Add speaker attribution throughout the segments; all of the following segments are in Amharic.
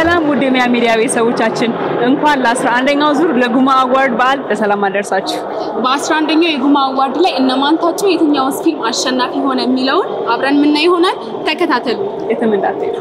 Speaker 1: ሰላም ውድ የሚያ ሚዲያ ቤተሰቦቻችን እንኳን ለ11ኛው ዙር ለጉማ አዋርድ በዓል በሰላም አደረሳችሁ።
Speaker 2: በ11ኛው የጉማ አዋርድ ላይ እነማንታቸው የትኛው ፊልም አሸናፊ ሆነ የሚለውን አብረን ምን ይሆናል ተከታተሉ።
Speaker 1: የትም እንዳትሄዱ።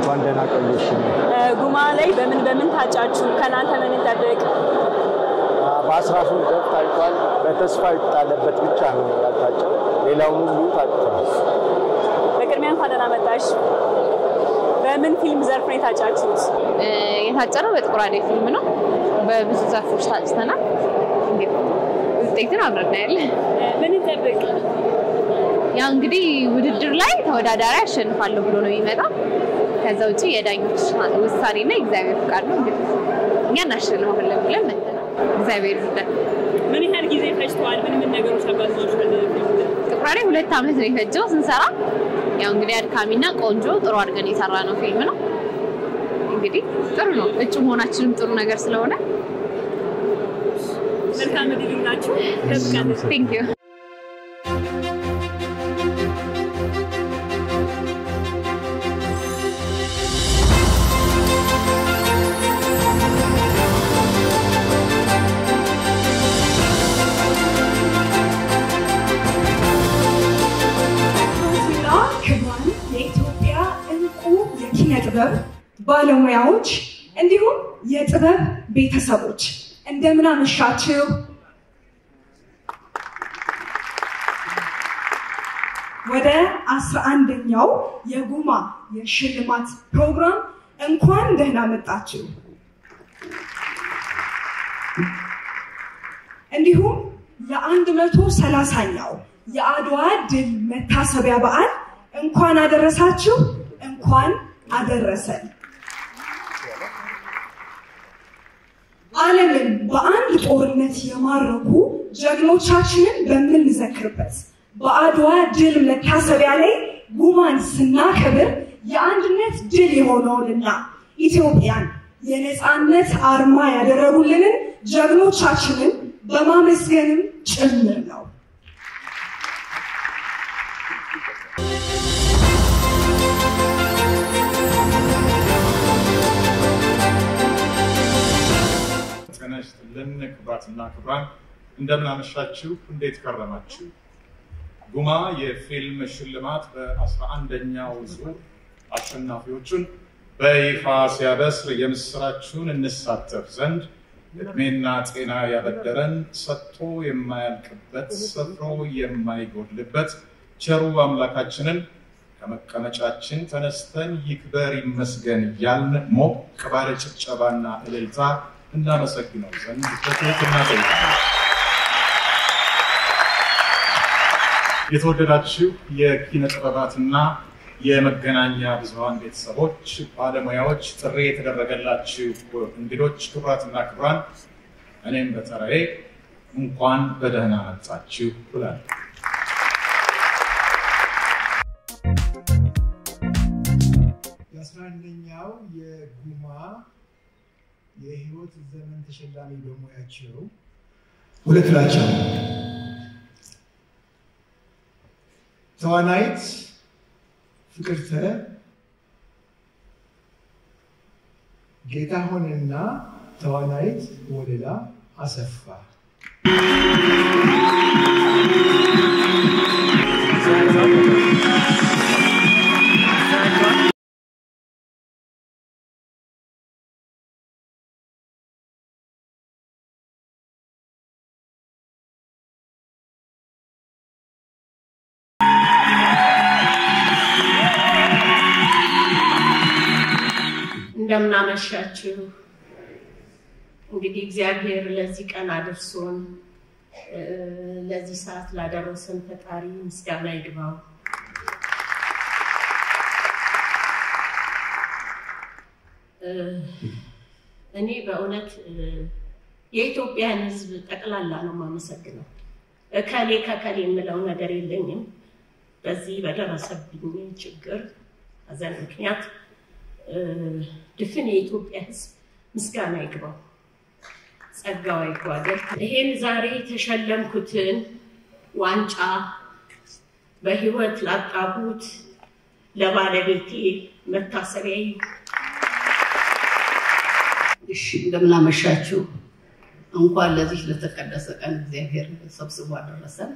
Speaker 3: እንኳን ደህና ቆየሽ።
Speaker 1: ጉማ ላይ በምን ታጫችሁ? ከናንተ ምን እንጠብቅ?
Speaker 3: በ13 ዘርፍ ታይቷል። በተስፋ ይጣለበት ብቻ ነው ያልታጨው፣ ሌላው ሁሉ ታጭቷል።
Speaker 1: በቅድሚያ እንኳን ደህና መጣሽ። በምን ፊልም ዘርፍ ነው የታጫችሁት?
Speaker 4: የታጨነው በጥቁር አደይ ፊልም ነው። በብዙ ዘርፎች ታጭተናል። እንግዲህ ውጤቱን አብረን እናያለን።
Speaker 1: ምን እንጠብቅ?
Speaker 4: ያው እንግዲህ ውድድር ላይ ተወዳዳሪ አሸንፋለሁ ብሎ ነው የሚመጣው። ከዛ ውጪ የዳኞች ውሳኔና እግዚአብሔር ፍቃድ ነው። እንግዲህ እኛ እናሸንፋለን ብለን መተናል። እግዚአብሔር ይርዳል።
Speaker 1: ምን ያህል ጊዜ ፈጅቷል? ምን ነገሮች አጋጥሟችኋል?
Speaker 4: ጥቁር አደይ 2 ዓመት ነው የፈጀው ስንሰራ። ያው እንግዲህ አድካሚና ቆንጆ ጥሩ አድርገን የሰራነው ፊልም ነው። እንግዲህ ጥሩ ነው። እጩ መሆናችንም ጥሩ ነገር ስለሆነ
Speaker 1: መልካም እድል ይሁንላችሁ።
Speaker 4: Thank you.
Speaker 5: የጥበብ ባለሙያዎች እንዲሁም የጥበብ ቤተሰቦች እንደምን አመሻችሁ። ወደ 11ኛው የጉማ የሽልማት ፕሮግራም እንኳን ደህና መጣችሁ። እንዲሁም ለ130ኛው የአድዋ ድል መታሰቢያ በዓል እንኳን አደረሳችሁ፣ እንኳን አደረሰን። ዓለምን በአንድ ጦርነት የማረኩ ጀግኖቻችንን በምንዘክርበት በአድዋ ድል መታሰቢያ ላይ ጉማን ስናከብር የአንድነት ድል የሆነውንና ኢትዮጵያን የነፃነት አርማ ያደረጉልንን ጀግኖቻችንን በማመስገንም ጭምር ነው።
Speaker 6: ክብራትና ክብራን እንደምን አመሻችሁ፣ እንዴት ከረማችሁ? ጉማ የፊልም ሽልማት በ11ኛው ዙር አሸናፊዎቹን በይፋ ሲያበስር የምስራችሁን እንሳተፍ ዘንድ እድሜና ጤና ያበደረን ሰጥቶ የማያልቅበት ሰፍሮ የማይጎድልበት ቸሩ አምላካችንን ከመቀመጫችን ተነስተን ይክበር ይመስገን እያልን ሞቅ ባለ ጭብጨባና እልልታ እናመሰግነው ዘንድ በትህትና ጠይቃለሁ። የተወደዳችሁ የኪነ ጥበባትና የመገናኛ ብዙሃን ቤተሰቦች፣ ባለሙያዎች፣ ጥሪ የተደረገላችሁ እንግዶች፣ ክቡራትና ክቡራን፣ እኔም በተራዬ እንኳን በደህና መጣችሁ ብላለሁ።
Speaker 7: የ11ኛው የጉማ የህይወት ዘመን ተሸላሚ በሙያቸው ሁለት ናቸው። ተዋናይት ፍቅርተ ጌታሁንና ተዋናይት ወለላ አሰፋ።
Speaker 8: እንደምን አመሻችሁ። እንግዲህ እግዚአብሔር ለዚህ ቀን አድርሶን ለዚህ ሰዓት ላደረሰን ፈጣሪ ምስጋና ይግባው። እኔ በእውነት የኢትዮጵያን ሕዝብ ጠቅላላ ነው ማመሰግነው። ከሌ ከከሌ የምለው ነገር የለኝም። በዚህ በደረሰብኝ ችግር አዘን ምክንያት ድፍን የኢትዮጵያ ሕዝብ ምስጋና ይግባው፣ ጸጋው ይጓደል። ይሄን ዛሬ ተሸለምኩትን ዋንጫ በህይወት ላጣሁት ለባለቤቴ መታሰቢያ
Speaker 9: እሺ እንደምን አመሻችሁ። እንኳን ለዚህ ለተቀደሰ ቀን እግዚአብሔር ሰብስቦ አደረሰን።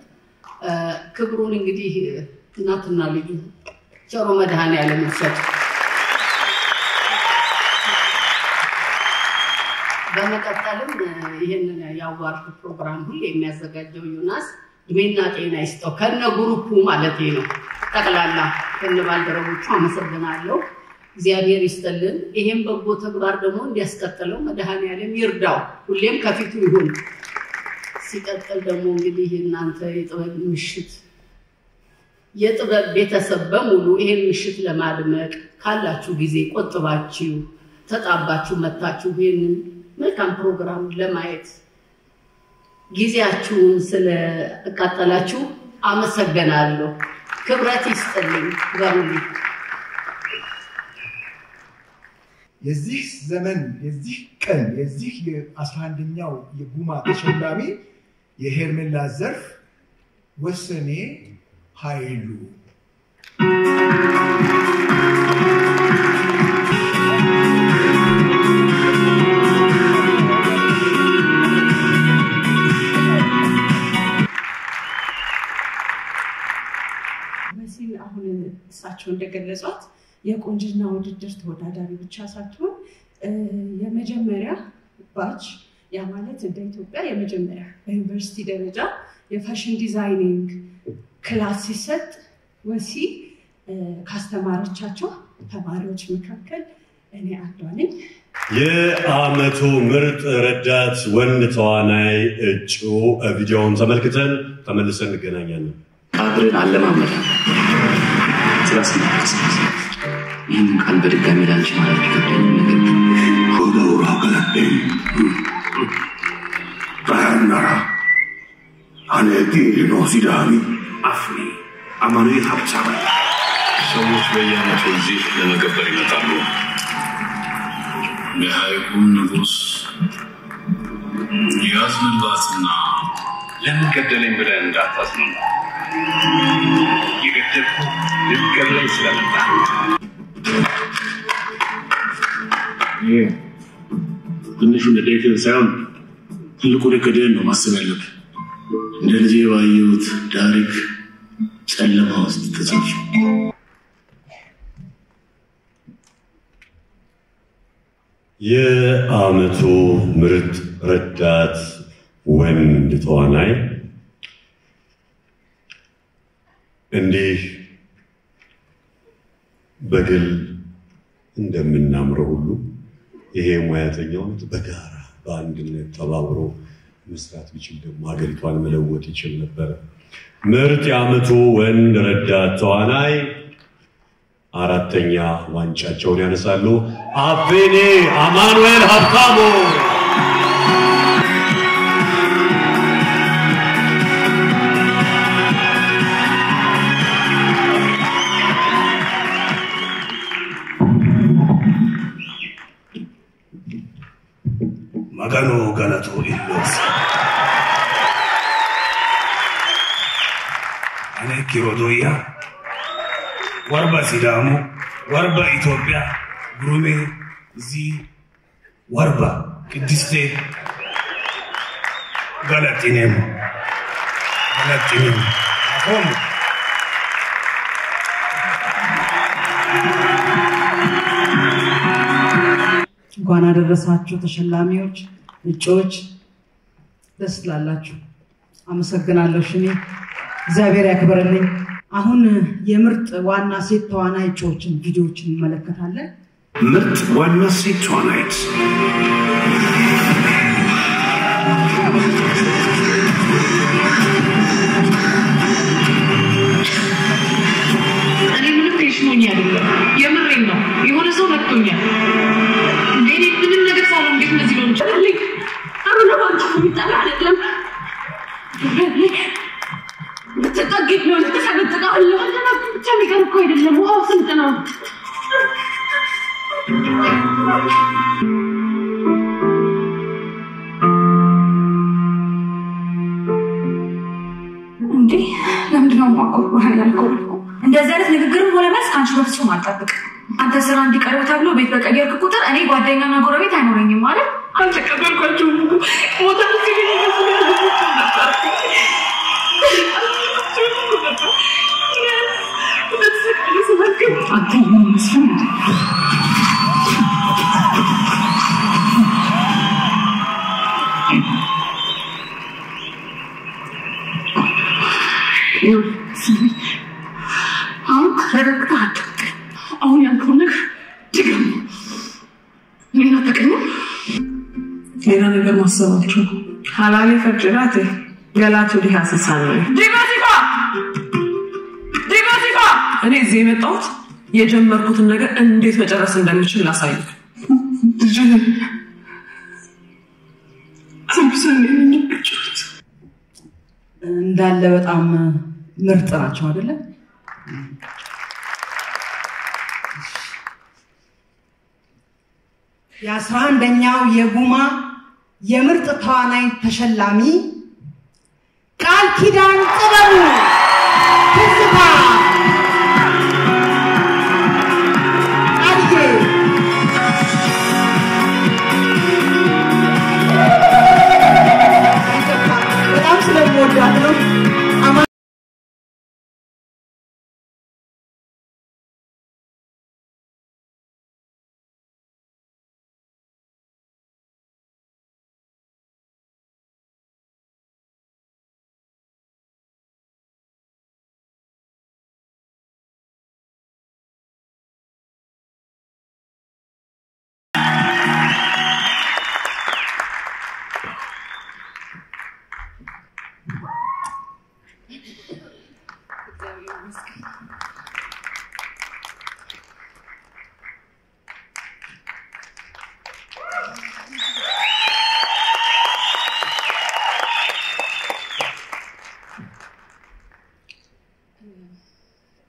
Speaker 9: ክብሩን እንግዲህ እናትና ልጁ ቸሮ መድኃኔዓለም ይሰጥ። በመቀጠልም ይሄንን ያዋርድ ፕሮግራም ሁሉ የሚያዘጋጀው ዮናስ ድሜና ጤና ይስጠው ከነ ግሩፑ ማለት ነው። ጠቅላላ ከነ ባልደረቦቹ አመሰግናለሁ። እግዚአብሔር ይስጥልን። ይሄን በጎ ተግባር ደግሞ እንዲያስቀጥለው መድኃኔዓለም ይርዳው፣ ሁሌም ከፊቱ ይሁን። ሲቀጥል ደግሞ እንግዲህ እናንተ የጥበብ ምሽት የጥበብ ቤተሰብ በሙሉ ይሄን ምሽት ለማድመቅ ካላችሁ ጊዜ ቆጥባችሁ ተጣባችሁ መጣችሁ ይሄንን መልካም ፕሮግራም ለማየት ጊዜያችሁን ስለተቃጠላችሁ አመሰግናለሁ። ክብረት ይስጥልኝ በሩሊ።
Speaker 7: የዚህ ዘመን የዚህ ቀን የዚህ የ11ኛው የጉማ ተሸላሚ የሄርሜላ ዘርፍ ወሰኔ ኃይሉ
Speaker 10: በዚህ አሁን እሳቸው እንደገለጿት የቆንጅና ውድድር ተወዳዳሪ ብቻ ሳትሆን የመጀመሪያ ባች ያ ማለት እንደ ኢትዮጵያ የመጀመሪያ በዩኒቨርሲቲ ደረጃ የፋሽን ዲዛይኒንግ ክላስ ሲሰጥ ወሲ ካስተማረቻቸው ተማሪዎች መካከል እኔ አንዷ ነኝ።
Speaker 11: የዓመቱ ምርጥ ረዳት ወንድ ተዋናይ እጩ ቪዲዮውን ተመልክተን ተመልሰን እንገናኛለን።
Speaker 12: አብረን አለማመድ ስለስማስ ይህን ቃል በድጋሚ ላንቺ ማለት ቢከብደኝ ነገር ግን ሆዳውራ ገለበኝ ባያናራ አነቂ ኖሲዳሚ አፍኒ አማኑኤል ሀብታም ሰዎች በየዓመቱ እዚህ ለመገበር ይመጣሉ። የሐይቁን ንጉሥ ያዝንላትና ለምን ገደለኝ ብለህ እንዳታዝኑ የገደልኩ ልትገድለኝ ስለመጣ ትንሹ እንደደይትን ሳይሆን ትልቁን የገደልን ነው ማሰብ ያለብህ። እንደ ልጄ ባየሁት ታሪክ ጨለማ ውስጥ ተዘፍኩ።
Speaker 11: የዓመቱ ምርጥ ረዳት ወንድ ተዋናይ እንዲህ በግል እንደምናምረው ሁሉ ይሄ ሙያተኛው በጋራ በአንድነት ተባብሮ መስራት ቢችል ደግሞ ሀገሪቷን መለወጥ ይችል ነበር። ምርጥ የዓመቱ ወንድ ረዳት ተዋናይ አራተኛ ዋንጫቸውን ያነሳሉ። አቤኔ አማኑኤል ሀብታሙ
Speaker 12: magano galato illos ane kirodoya warba sidamu warba ኢትዮጵያ ጉሩሜ ዚ warba ቅድስቴ ገላቲኔም አሁን
Speaker 10: እንኳን አደረሳችሁ ተሸላሚዎች እጩዎች ደስ ላላችሁ አመሰግናለሁ። እኔ እግዚአብሔር ያክብርልኝ። አሁን የምርጥ ዋና ሴት ተዋናይ እጩዎችን ቪዲዮዎችን እንመለከታለን።
Speaker 12: ምርጥ ዋና ሴት ተዋናይ
Speaker 13: እኔ ምንም ቴሽኖኝ አይደለም የምሬን ነው። የሆነ ሰው መጥቶኛል እንዴ ምንም ነገር ሳይሆን እንዴት እንደዚህ ነው እንችላለን አሁን
Speaker 14: እንደዚህ አይነት ንግግርም ሆነ መልስ ካንቺ በፍጹም አልጠብቅም። አንተ ስራ እንዲቀርብ ተብሎ ቤት በቀየርክ ቁጥር እኔ ጓደኛና ጎረቤት አይኖረኝም ማለት
Speaker 13: አልተቀበልኳቸውም እኮ ሞታ ሲገኝ አሁን ያልከውን ነገር ድገም። ሌላ ተቀኝ ሌላ ነገር ማሰባችሁ ሐላሊ ፈጭራቴ ገላቱ ዲሃሰሳለ ዲጋሲፋ እኔ እዚህ የመጣሁት የጀመርኩትን ነገር እንዴት መጨረስ እንደምችል ላሳይ።
Speaker 10: እንዳለ በጣም ምርጥ ናቸው አይደለ? የ11ኛው የጉማ የምርጥ ተዋናይ ተሸላሚ ቃል ኪዳን ጥበቡ ትዝታ በጣም ስለምወዳት ነው።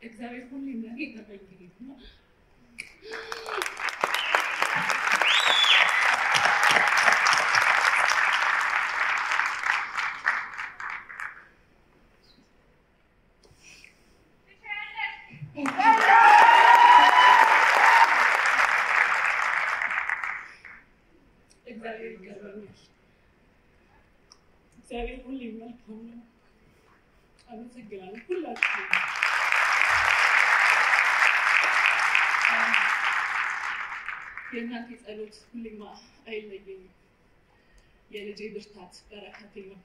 Speaker 13: እግዚአብሔር ሁሉ ለኔ ተጠንቀቀኝ ነው። እግዚአብሔር ይገርመኛል። እግዚአብሔር ሁሉ መልካም ነው። አመሰግናለሁ ሁላችሁም። የእናንተ ጸሎት ሁሌም አይለየኝም። የልጄ ብርታት በረከቴ ነው።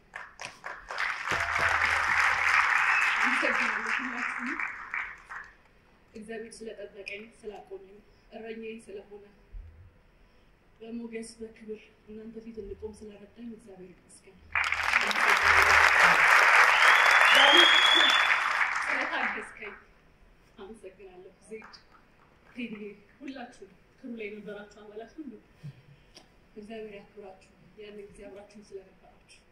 Speaker 13: አመሰግናለሁ ሁላችሁም። እግዚአብሔር ስለጠበቀኝ ስላቆመኝ እረኛዬ ስለሆነ በሞገስ በክብር እናንተ ፊት እንድቆም ስለረዳኝ እግዚአብሔር ይመስገን። ስለታገዝከኝ አመሰግናለሁ። ዜድ ቴዲ ሁላችሁም ክሩ ላይ የነበራችሁ አባላት ሁሉ እግዚአብሔር ያክብራችሁ። ያንን ጊዜ አብራችሁን ስለነበራችሁ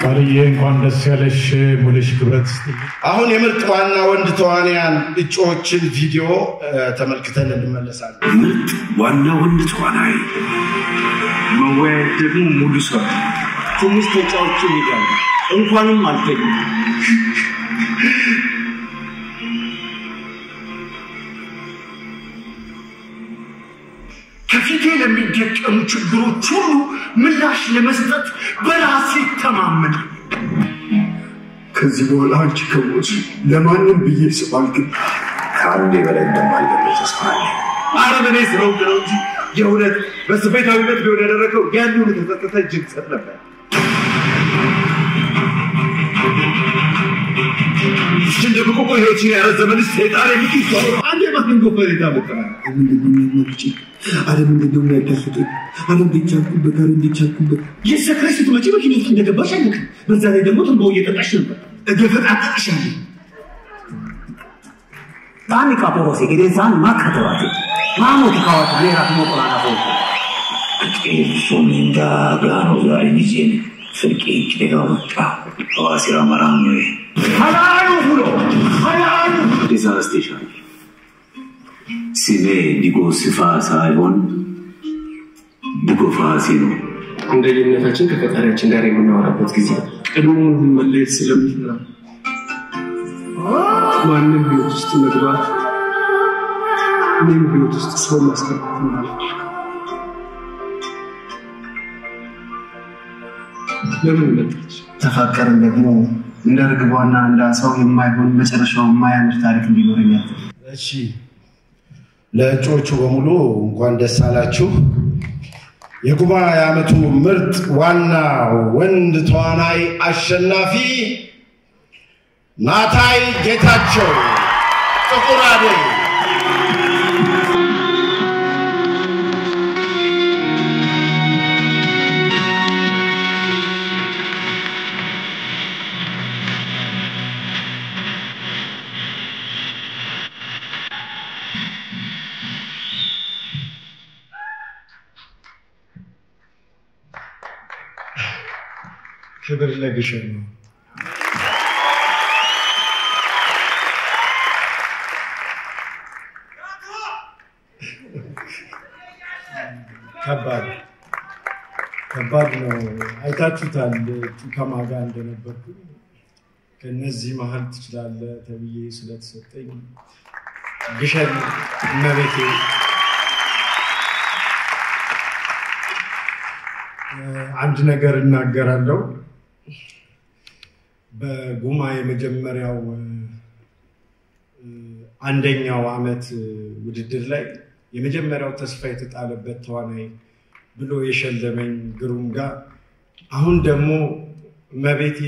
Speaker 6: ቃልዬ እንኳን ደስ ያለሽ ሙልሽ ክብረት።
Speaker 15: አሁን የምርጥ ዋና ወንድ ተዋናያን እጩዎችን ቪዲዮ ተመልክተን እንመለሳለን።
Speaker 16: ምርጥ ዋና ወንድ ተዋናይ መወያየት ደግሞ ሙሉ ሰው ትንሽ ተጫውቼ እሄዳለሁ። እንኳንም አልተኝም።
Speaker 15: ከፊቴ ለሚደቀሙ ችግሮች ሁሉ ምላሽ ለመስጠት በራሴ ተማመን።
Speaker 11: ከዚህ በኋላ አንቺ ከሞት ለማንም ብዬ ስባልግም ከአንዴ በላይ እንደማልገባ ተስፋ አለኝ።
Speaker 16: አረመኔ ስለሆንክ ነው እንጂ የእውነት በስሜታዊነት ቢሆን ያደረገው ያን ሁሉ ተጸጽተ እጅግ ትሰጥ ነበር።
Speaker 15: እንደ ብቁ ህይወት ያረዘመልሽ ሰይጣን የምትይዘው አንዴ ማን ጎፈሬ ታበቃ
Speaker 11: ዓለም እንደው የሚያጋፍጠኝ ዓለም ቢቻልኩበት ዓለም ቢቻልኩበት
Speaker 16: ኢየሱስ ክርስቶስ መቼ መኪና ውስጥ እንደገባሽ አልነግርም። በዛ ላይ ደግሞ ትንቦ እየጠጣሽ ነበር። እገፈጣጠቅሻለሁ።
Speaker 17: ታኒ ካፖሮሴ ገዴዛን ማካተዋት ማሞት ካዋት ሌራት ሞቆራና ቦት
Speaker 16: ቄሱም እንዳጋኖ ዛሬ ጊዜን ስልቄ ቄዳው መጣ ሐዋሲራ መራም ሀላሉ ብሎ ሀላሉ
Speaker 17: ዲዛስቴሽን ስሜ ዲጎ ስፋ ሳይሆን
Speaker 12: ድጎፋ ሲኖ
Speaker 18: እንደየነታችን ከፈጣሪያችን ጋር የምናወራበት ጊዜ ቀድሞውን መለየት ስለምንፈራ ማንም ቢሆን ውስጥ መግባት ምንም ቢሆን ውስጥ ሰው ማስገባት ማለት ለምን መጣች
Speaker 19: ተፋቀርን ደግሞ እንደ ርግቧና እንደ አሳው የማይሆን መጨረሻው የማያምር ታሪክ እንዲኖረኛል።
Speaker 15: እሺ ለእጩዎቹ በሙሉ እንኳን ደስ አላችሁ። የጉማ የዓመቱ ምርጥ ዋና ወንድ ተዋናይ አሸናፊ ናታይ ጌታቸው ጥቁር አደይ።
Speaker 7: ክብር ለግሸን ነው። ከባድ ነው። አይታችሁታል ከማጋ እንደነበርኩ። ከነዚህ መሀል ትችላለህ ተብዬ ስለተሰጠኝ ግሸን እመቤቴ አንድ ነገር እናገራለሁ። በጉማ የመጀመሪያው አንደኛው ዓመት ውድድር ላይ የመጀመሪያው ተስፋ የተጣለበት ተዋናይ ብሎ የሸለመኝ ግሩም ጋር አሁን ደግሞ መቤቴ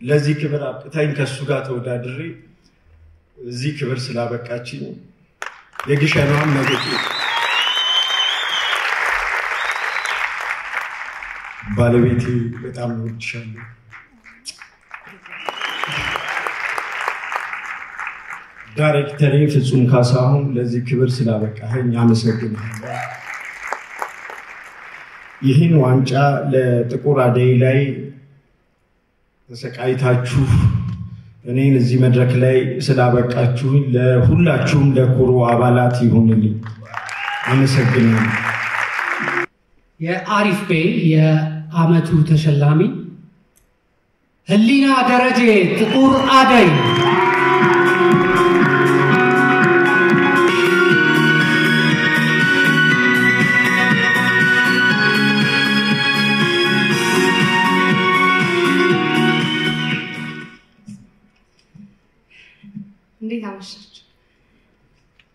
Speaker 7: ለዚህ ክብር አብቅታኝ ከሱ ጋር ተወዳድሬ እዚህ ክብር ስላበቃችኝ የግሸኗ መቤቴ ባለቤቴ በጣም እወድሻለሁ። ዳይሬክተሬ ፍጹም ካሳሁን ለዚህ ክብር ስላበቃኸኝ አመሰግናለሁ። ይህን ዋንጫ ለጥቁር አደይ ላይ ተሰቃይታችሁ እኔን እዚህ መድረክ ላይ ስላበቃችሁ ለሁላችሁም ለኩሩ አባላት ይሁንልኝ። አመሰግናለሁ።
Speaker 20: የአሪፍ ቤ የዓመቱ ተሸላሚ ህሊና ደረጀ ጥቁር አደይ።
Speaker 4: እንዴት አመሻችሁ?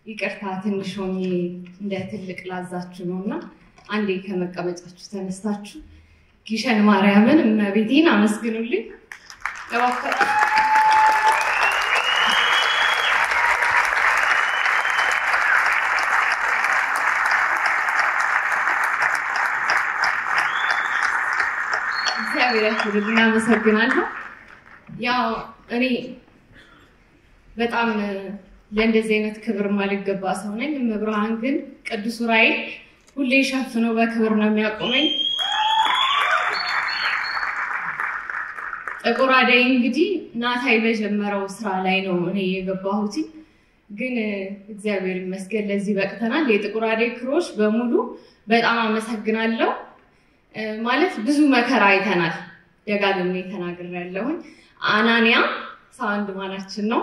Speaker 4: ይቅርታ ትንሽ ሆኜ እንደ ትልቅ ላዛችሁ ነውና አንዴ ከመቀመጫችሁ ተነስታችሁ ግሸን ማርያምን እመቤቴን አመስግኑልኝ እባካችሁ። እግዚአብሔር ያክብርልኝ፣ አመሰግናለሁ። ያው እኔ በጣም ለእንደዚህ አይነት ክብር ማልገባ ሰው ነኝ። እመብርሃን ግን ቅዱስ ዑራኤል ሁሌ ሸፍኖ በክብር ነው የሚያቆመኝ። ጥቁር አደይ እንግዲህ ናታይ በጀመረው ስራ ላይ ነው እኔ የገባሁት፣ ግን እግዚአብሔር ይመስገን ለዚህ በቅተናል። የጥቁር አደይ ክሮች በሙሉ በጣም አመሰግናለሁ። ማለት ብዙ መከራ አይተናል፣ ደጋግሜ ተናግሬያለሁኝ። አናንያ ሳውንድ ማናችን ነው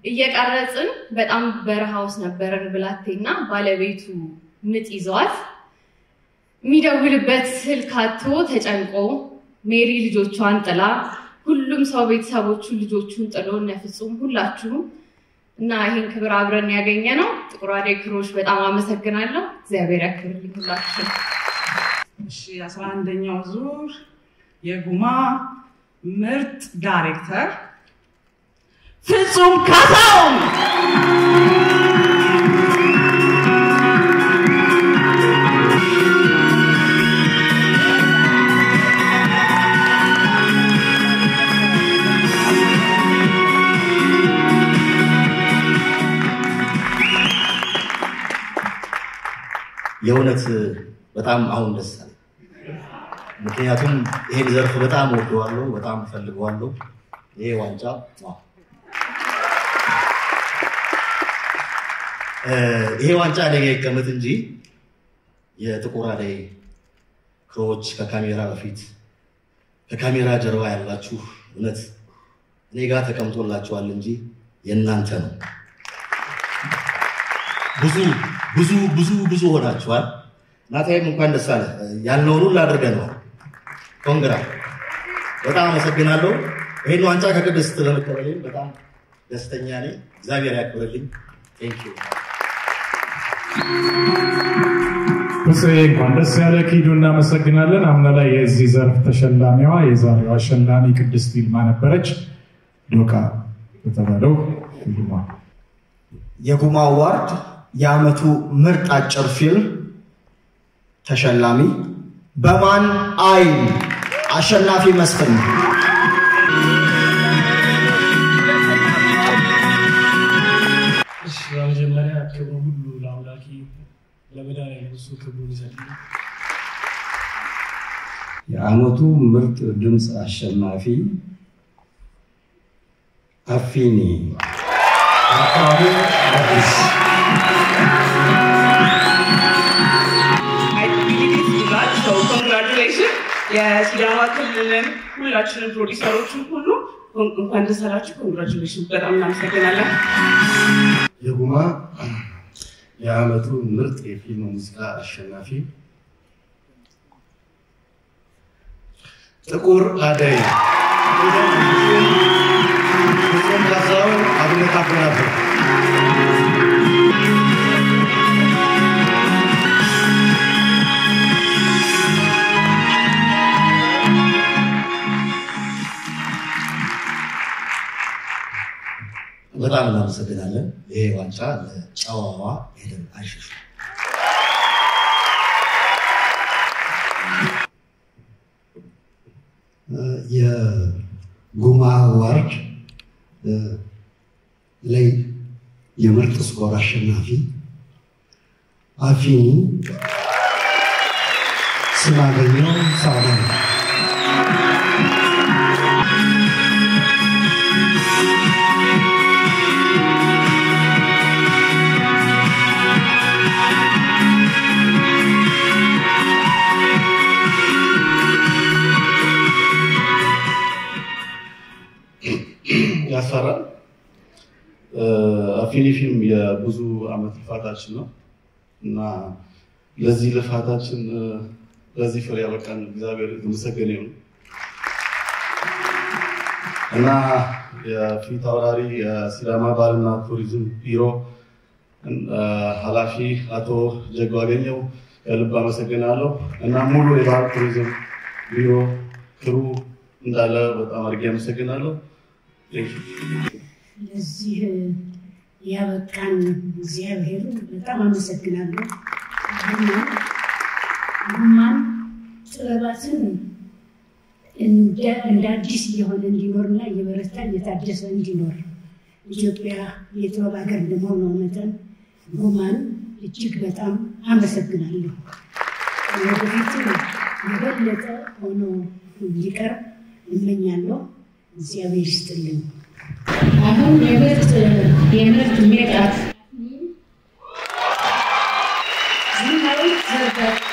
Speaker 4: እየቀረጽን በጣም በረሃ ውስጥ ነበርን። ብላቴና ባለቤቱ ምጥ ይዟት የሚደውልበት ስልክ አጥቶ ተጨንቆ ሜሪ ልጆቿን ጥላ ሁሉም ሰው ቤተሰቦቹ ልጆቹን ጥሎ እነ ፍጹም ሁላችሁም እና ይሄን ክብር አብረን ያገኘ ነው። ጥቁር አደይ ክሮች በጣም አመሰግናለሁ። እግዚአብሔር ያክብርልኝ ሁላችሁ።
Speaker 10: እሺ 11ኛው ዙር የጉማ ምርጥ ዳይሬክተር ፍጹም ካሳሁን።
Speaker 17: የእውነት በጣም አሁን ደስ አለኝ። ምክንያቱም ይሄን ዘርፍ በጣም ወደዋለሁ፣ በጣም ፈልገዋለሁ። ይሄ ዋንጫ ይሄ ዋንጫ ለኔ ይቀመጥ እንጂ የጥቁር አደይ ክሮች ከካሜራ በፊት ከካሜራ ጀርባ ያላችሁ እውነት እኔ ጋር ተቀምጦላችኋል እንጂ የእናንተ ነው። ብዙ ሆናችኋል። ናታይም እንኳን ደስ አለ ያልነውን ሁሉ አድርገነዋል። ኮንግራ በጣም አመሰግናለሁ። ይሄን ዋንጫ ከቅድስት ለመቀበሌ በጣም ደስተኛ ነኝ። እግዚአብሔር ያክብርልኝ። ቴንክ ዩ።
Speaker 6: እንኳን ደስ ያለ ኪዱ እናመሰግናለን። አምና ላይ የዚህ ዘርፍ ተሸላሚዋ የዛሬዋ አሸላሚ ቅድስት ይልማ ነበረች። ዶቃ የተባለው ፊልሟ
Speaker 21: የጉማ አዋርድ የዓመቱ ምርጥ አጭር ፊልም ተሸላሚ በማን አይን አሸናፊ መስፍን ነው።
Speaker 18: በመጀመሪያ ክብሩ ሁሉ ለአምላኪ ለመድኃኒዓለም እሱ ክብሩን ይሰጥልኝ።
Speaker 22: የዓመቱ ምርጥ ድምፅ አሸናፊ አፊኒ አካባቢ አዲስ
Speaker 10: ኮንግራቹሌሽን የሲዳማ ክልልን ሁላችንም ፕሮዲሰሮችን ሁሉ እንኳን ደስ አላችሁ። ኮንግራቹሌሽን በጣም እናመሰግናለን።
Speaker 22: የጉማ የዓመቱ ምርጥ የፊልም ሙዚቃ አሸናፊ ጥቁር አደይ ፍጹም ካሳሁን አብነት አበራበት
Speaker 17: በጣም እናመሰግናለን። ይሄ ዋንጫ ለጨዋዋ ሄደን አይሽሹ።
Speaker 22: የጉማ አዋርድ ላይ የምርጥ ስኮር አሸናፊ አፊኒ ስላገኘው ሳባ
Speaker 15: ያስፈራል። አፊኒ ፊልም የብዙ አመት ልፋታችን ነው እና ለዚህ ልፋታችን ለዚህ ፍሬ ያበቃን እግዚአብሔር የተመሰገነ ይሁን እና የፊት አውራሪ የሲዳማ ባህልና ቱሪዝም ቢሮ ኃላፊ አቶ ጀጎ አገኘው ከልብ አመሰግናለሁ እና ሙሉ የባህል ቱሪዝም ቢሮ ክሩ እንዳለ በጣም አድርጌ አመሰግናለሁ።
Speaker 8: ለዚህ ያበቃን እግዚአብሔር በጣም አመሰግናለሁ። ጉማን ጥበባትን እንደ አዲስ እየሆነ እንዲኖርና እየበረታ እየታደሰ እንዲኖር ኢትዮጵያ የጥበብ ሀገር እንደመሆኗ መጠን ጉማን እጅግ በጣም አመሰግናለሁ። ወደፊት የበለጠ ሆኖ እንዲቀርብ እመኛለሁ። እግዚአብሔር ይስጥልኝ። አሁን የምርጥ ሜቃት ዝናው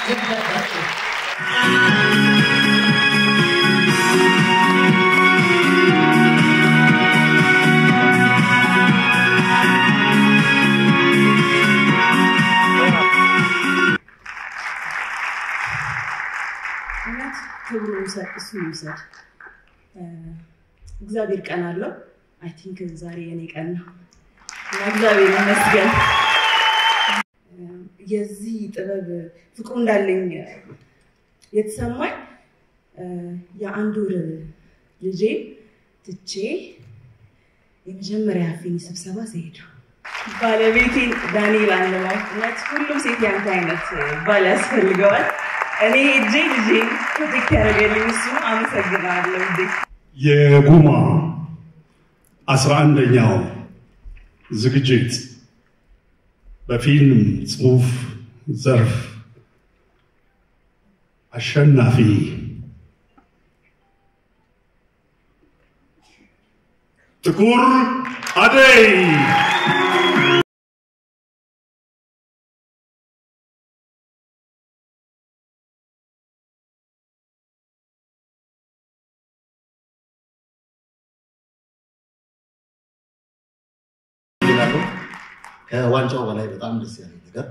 Speaker 8: ዘርጋቸው
Speaker 1: ክብሩን እሱ ይውሰድ። እግዚአብሔር ቀን አለው። አይ ቲንክ ዛሬ የኔ ቀን ነው እና እግዚአብሔር ይመስገን። የዚህ ጥበብ ፍቅሩ እንዳለኝ የተሰማኝ የአንድ ወር ልጄ ትቼ የመጀመሪያ አፊኒ ስብሰባ ሲሄድ ባለቤቴን ዳንኤል አንለማው እውነት ሁሉም ሴት ያንተ አይነት ባል ያስፈልገዋል። እኔ ሄጄ ልጄን ፕሮቴክት ያደረገልኝ እሱ ነው። አመሰግናለሁ።
Speaker 6: የጉማ 11ኛው ዝግጅት በፊልም ጽሑፍ ዘርፍ አሸናፊ ጥቁር አደይ
Speaker 17: አመሰግናለሁ። ከዋንጫው በላይ በጣም ደስ ያለኝ ነገር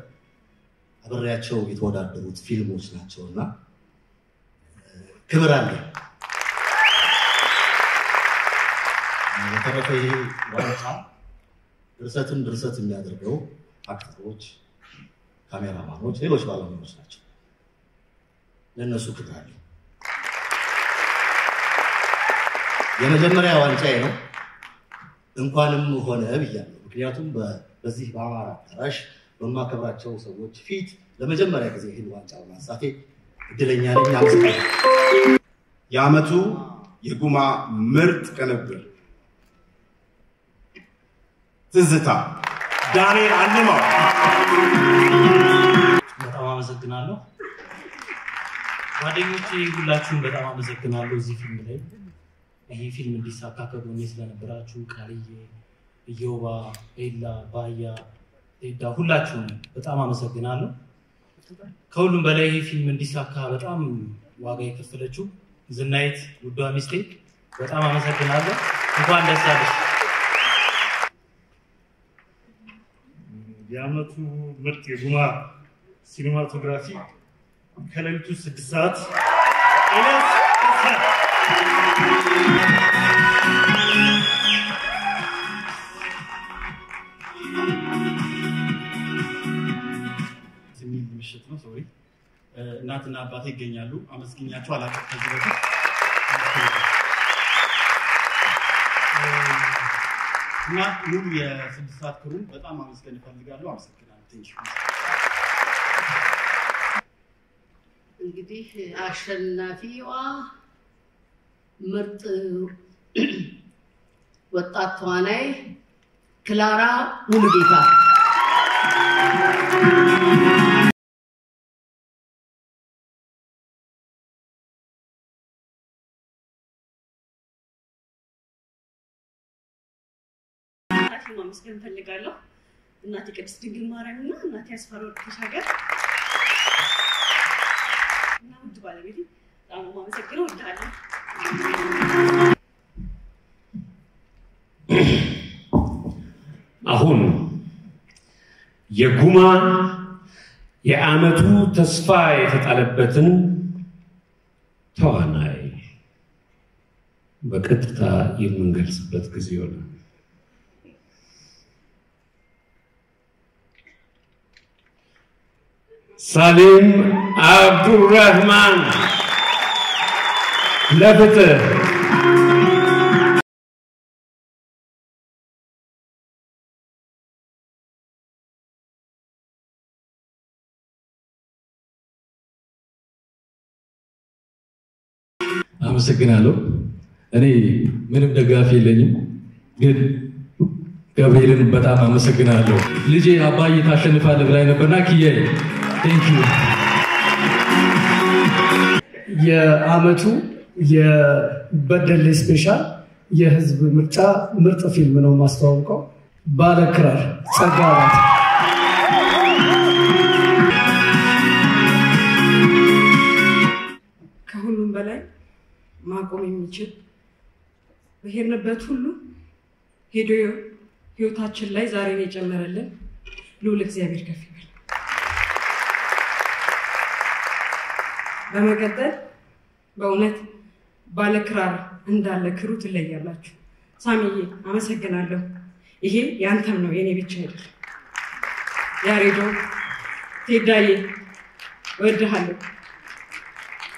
Speaker 17: አብሬያቸው የተወዳደሩት ፊልሞች ናቸውና ክብር አለ። በተረፈ ይሄ ዋንጫ ድርሰት የሚያደርገው አክተሮች፣ ካሜራማኖች፣ ሌሎች ባለሙያዎች ናቸው። ለነሱ ክብር አለ። የመጀመሪያ ዋንጫዬ ነው። እንኳንም ሆነ ብያለሁ። ምክንያቱም በዚህ በአማራ አዳራሽ በማከብራቸው ሰዎች ፊት ለመጀመሪያ ጊዜ ይህን ዋንጫ ማንሳቴ እድለኛ ነኝ። አመሰግናለሁ።
Speaker 11: የዓመቱ የጉማ ምርጥ ቅንብር ትዝታ ዳንኤል አልማው።
Speaker 2: በጣም አመሰግናለሁ። ጓደኞቼ ሁላችሁም በጣም አመሰግናለሁ። እዚህ ፊልም ላይ ይሄ ፊልም እንዲሳካ ከጎኔ ስለነበራችሁ ቃልዬ፣ እዮባ፣ ኤላ፣ ባያ፣ ቴዳ ሁላችሁም በጣም አመሰግናለሁ። ከሁሉም በላይ ይሄ ፊልም እንዲሳካ በጣም ዋጋ የከፈለችው ዝናይት ውዷ ሚስቴ በጣም አመሰግናለሁ። እንኳን ደስ አለሽ።
Speaker 3: የዓመቱ ምርጥ የጉማ ሲኒማቶግራፊ ከሌሊቱ 6 ሰዓት ኤልያስ ተስፋ
Speaker 2: ምሽት ነው። ሶሪ እናትና አባቴ ይገኛሉ። አመስግኛቸው አላውቅም ከዚህ በፊት እና ሙሉ የ6 ሰዓት ክሩን በጣም አመስገን እፈልጋለሁ። አመሰግናለሁ። ቴንኪው።
Speaker 9: እንግዲህ አሸናፊዋ ምርጥ ወጣት ተዋናይ ክላራ ሙሉጌታ
Speaker 1: ማመስገን ፈልጋለሁ። እናቴ ቅድስት ድንግል ማርያምና እናቴ አስፋወርቅ ተሻገር እና ውድ ባለቤቴ በጣም ማመሰግነው እወድሃለሁ።
Speaker 16: አሁን የጉማ የዓመቱ ተስፋ የተጣለበትን ተዋናይ በቀጥታ የምንገልጽበት ጊዜ ይሆናል። ሳሊም አብዱራህማን ለፍትህ
Speaker 23: አመሰግናለሁ። እኔ ምንም ደጋፊ የለኝም፣ ግን ገብርኤልን በጣም አመሰግናለሁ። ልጄ አባዬ ታሸንፋለህ ብላኝ ነበርና ኪያዬ ቴንኪዩ።
Speaker 20: የዓመቱ የበደሌ ስፔሻል የህዝብ ምርጫ ምርጥ ፊልም ነው ማስተዋወቀው። ባለክራር ጸጋባት
Speaker 5: ከሁሉም በላይ ማቆም የሚችል በሄድንበት ሁሉ ሄዶ ህይወታችን ላይ ዛሬን የጨመረልን ልዑል እግዚአብሔር ከፍ ይበል። በመቀጠል በእውነት ባለክራር እንዳለ ክሩ ትለያላችሁ። ሳሚዬ አመሰግናለሁ። ይሄ ያንተም ነው የኔ ብቻ አይደል። ያሬዶ ቴዳዬ እወድሃለሁ፣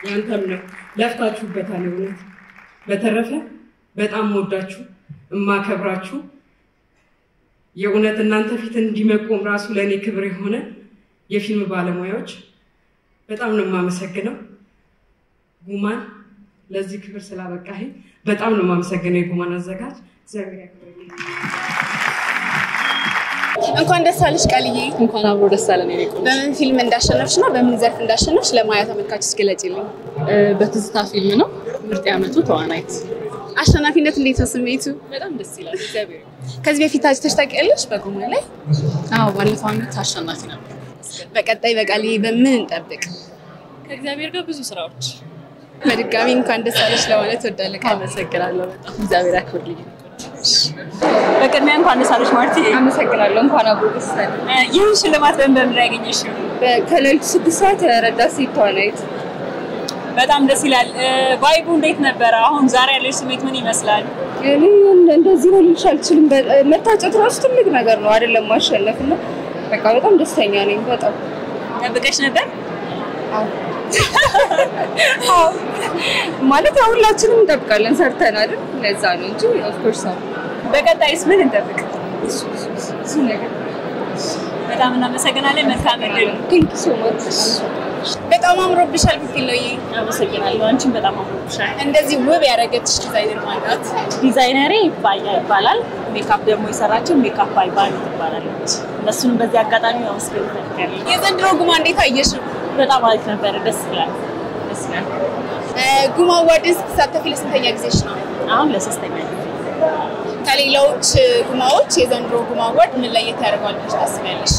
Speaker 5: ያንተም ነው። ለፍታችሁበታል እውነት። በተረፈ በጣም ወዳችሁ እማከብራችሁ የእውነት እናንተ ፊት እንዲመቆም ራሱ ለእኔ ክብር የሆነ የፊልም ባለሙያዎች በጣም ነው የማመሰግነው። ጉማን ለዚህ ክብር ስላበቃህ በጣም ነው የማመሰግነው። የጉማን አዘጋጅ እግዚአብሔር ያክብርልኝ።
Speaker 4: እንኳን ደስ አለሽ ቃልዬ።
Speaker 24: እንኳን አብሮ ደስ አለን።
Speaker 4: በምን ፊልም እንዳሸነፍሽና በምን ዘርፍ እንዳሸነፍሽ ለማያ ተመልካቾች ግለጪልኝ።
Speaker 24: በትዝታ ፊልም ነው ምርጥ የዓመቱ ተዋናይት።
Speaker 4: አሸናፊነት እንዴት ነው ስሜቱ?
Speaker 24: በጣም ደስ ይላል። እግዚአብሔር
Speaker 4: ከዚህ በፊት ታጭተሽ ታውቂያለሽ በጉማ ላይ?
Speaker 24: አዎ፣ ባለፈው ዓመት አሸናፊ ነበር።
Speaker 4: በቀጣይ በቃልዬ በምን እንጠብቅ?
Speaker 24: ከእግዚአብሔር ጋር ብዙ ስራዎች።
Speaker 4: በድጋሚ እንኳን ደስ አለሽ ለማለት እወዳለሁ።
Speaker 24: አመሰግናለሁ በጣም። እግዚአብሔር ያክብርልኝ።
Speaker 12: በቅድሚያ እንኳን ደስ አለሽ ማርቲ።
Speaker 13: አመሰግናለሁ። እንኳን አብሮ ደስ አለ።
Speaker 12: ይህን ሽልማት በምን ላይ ያገኘሽው?
Speaker 13: ከሌሊቱ 6 ሰዓት ረዳት ሴት ተዋናይት።
Speaker 12: በጣም ደስ ይላል። ቫይቡ እንዴት ነበረ? አሁን ዛሬ ያለሽ ስሜት ምን ይመስላል?
Speaker 13: እኔ እንደዚህ ነው ልልሽ አልችልም። መታጨት ራሱ ትልቅ ነገር ነው አይደለም ማሸነፍ እና በቃ በጣም ደስተኛ ነኝ። በጣም
Speaker 12: ጠብቀሽ ነበር?
Speaker 13: አዎ ማለት ሁላችንም እንጠብቃለን ሰርተን አይደል? ለዛ ነው እንጂ ኦፍ ኮርስ ነው።
Speaker 12: በቀጣይስ ምን እንጠብቅ?
Speaker 13: እሱ ነገር
Speaker 12: በጣም እናመሰግናለን። መልካም እድል።
Speaker 13: ቴንክ ዩ ሶ ማች።
Speaker 12: በጣም አምሮብሻል ብትል ነው። አመሰግናለሁ። አንቺም በጣም አምሮብሻል። እንደዚህ ውብ ያደረገችሽ ዲዛይነር ማለት ዲዛይነሬ ባያ ይባላል። ሜካፕ ደግሞ የሰራችው ሜካፕ ባይ ትባላለች። እነሱንም በዚህ አጋጣሚ ማመስገን እፈልጋለሁ። የዘንድሮ ጉማ እንዴት አየሽው? በጣም አሪፍ ነበር። ደስ ይላል። ደስ ይላል። ጉማ አዋርድን ስትሳተፊ ለስንተኛ ጊዜሽ ነው? አሁን ለሶስተኛ ጊዜ። ከሌሎች ጉማዎች የዘንድሮ ጉማ አዋርድ ምን ለየት ያደርገዋል ብለሽ ታስቢያለሽ?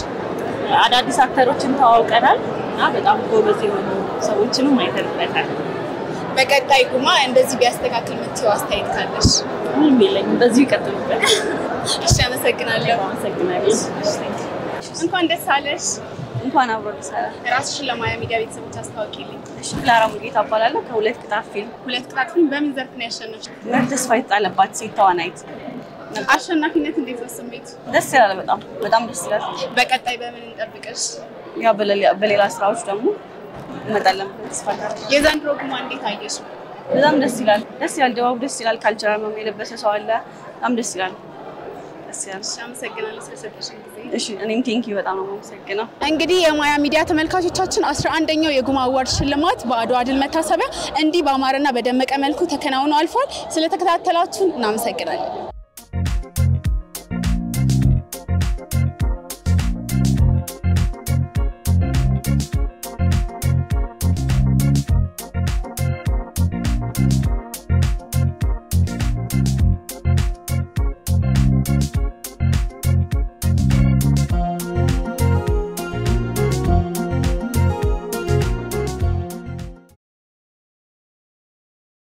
Speaker 12: አዳዲስ አክተሮችን ተዋውቀናል እና በጣም ጎበዝ የሆኑ ሰዎችንም አይተንበታል። በቀጣይ ጉማ እንደዚህ ቢያስተካክል የምትይው አስተያየት ካለሽ? ምንም የለኝም። በዚሁ ይቀጥሉበት። እሺ፣ አመሰግናለሁ። አመሰግናለሁ። እንኳን ደስ አለሽ። እንኳን አብሮ ደስ አለሽ። ራስሽን ለማያ ሚዲያ ቤተሰቦች አስተዋውቂልኝ። እሺ፣ ክላራ ሙሉጌታ እባላለሁ። ከሁለት ቅጣት ፊልም በምን ዘርፍ ነው ያሸነፍሽው? ተስፋ የተጣለባት ሴት ተዋናይት። አሸናፊነት እንዴት ነው ስሜት? ደስ ይላል። በጣም ደስ ይላል። በቀጣይ በምን እንጠብቅሽ? ያው በሌላ ስራዎች ደግሞ እንመጣለን ተስፋ አደርጋለሁ። የዘንድሮ ጉማ እንዴት አየሽ? በጣም ደስ ይላል። ድባቡ ደስ ይላል። ካልቸራል ነው የለበሰ ሰው አለ። በጣም ደስ ይላል። እሺ፣ አመሰግናለሁ ስለሰጠሽኝ ጊዜ። እሺ፣ እኔም ቴንኪው በጣም ነው የማመሰግነው። እንግዲህ የማያ ሚዲያ ተመልካቾቻችን 11ኛው የጉማ አዋርድ ሽልማት በአድዋ ድል መታሰቢያ እንዲህ በአማረና በደመቀ መልኩ ተከናውኖ አልፏል። ስለተከታተላችሁን እናመሰግናለን።